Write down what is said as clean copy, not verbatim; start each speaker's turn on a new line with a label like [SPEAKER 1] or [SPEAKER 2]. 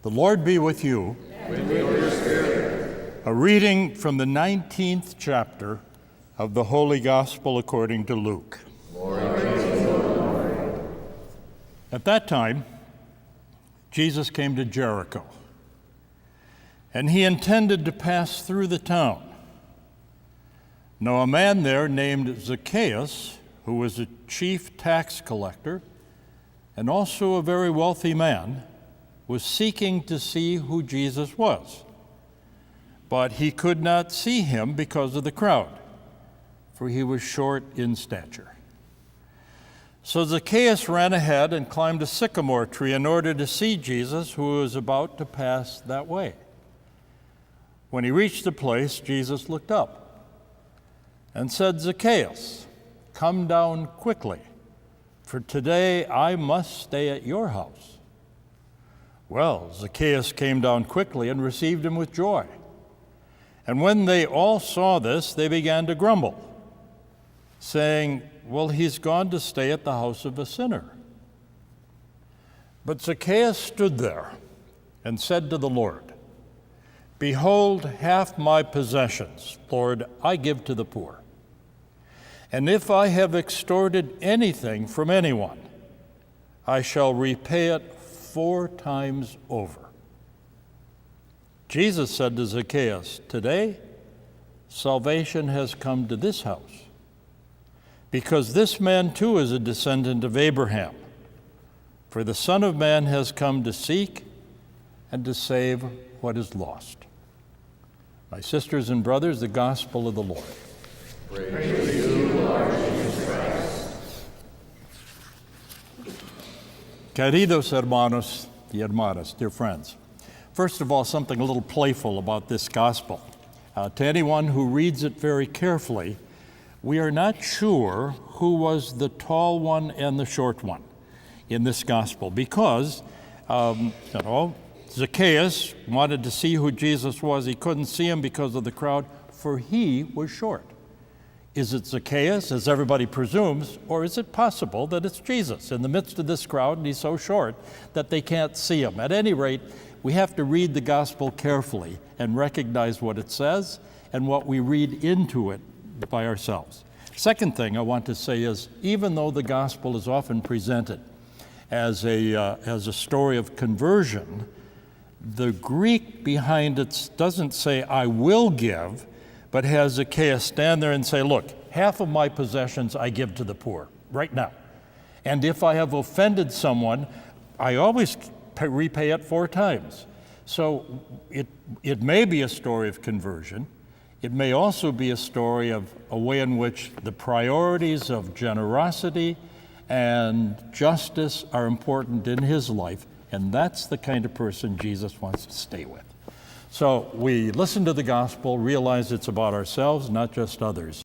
[SPEAKER 1] The Lord be with you.
[SPEAKER 2] And with your spirit.
[SPEAKER 1] A reading from the 19th chapter of the Holy Gospel according to Luke.
[SPEAKER 2] Glory to you, Lord.
[SPEAKER 1] At that time, Jesus came to Jericho, and he intended to pass through the town. Now a man there named Zacchaeus, who was a chief tax collector and also a very wealthy man, was seeking to see who Jesus was. But he could not see him because of the crowd, for he was short in stature. So Zacchaeus ran ahead and climbed a sycamore tree in order to see Jesus, who was about to pass that way. When he reached the place, Jesus looked up and said, "Zacchaeus, come down quickly, for today I must stay at your house." Well, Zacchaeus came down quickly and received him with joy. And when they all saw this, they began to grumble, saying, "Well, he's gone to stay at the house of a sinner." But Zacchaeus stood there and said to the Lord, "Behold, half my possessions, Lord, I give to the poor. And if I have extorted anything from anyone, I shall repay it 4 times over." Jesus said to Zacchaeus, "Today, salvation has come to this house, because this man too is a descendant of Abraham. For the Son of Man has come to seek and to save what is lost." My sisters and brothers, the gospel of the Lord.
[SPEAKER 2] Praise to you, Lord Jesus Christ.
[SPEAKER 1] Queridos hermanos y hermanas, dear friends, first of all, something a little playful about this gospel. To anyone who reads it very carefully, we are not sure who was the tall one and the short one in this gospel, because, Zacchaeus wanted to see who Jesus was. He couldn't see him because of the crowd, for he was short. Is it Zacchaeus, as everybody presumes, or is it possible that it's Jesus in the midst of this crowd and he's so short that they can't see him? At any rate, we have to read the gospel carefully and recognize what it says and what we read into it by ourselves. Second thing I want to say is, even though the gospel is often presented as a story of conversion, the Greek behind it doesn't say, "I will give," but has Zacchaeus stand there and say, "Look, half of my possessions I give to the poor right now. And if I have offended someone, I always repay it 4 times. So it may be a story of conversion. It may also be a story of a way in which the priorities of generosity and justice are important in his life, and that's the kind of person Jesus wants to stay with. So we listen to the gospel, realize it's about ourselves, not just others.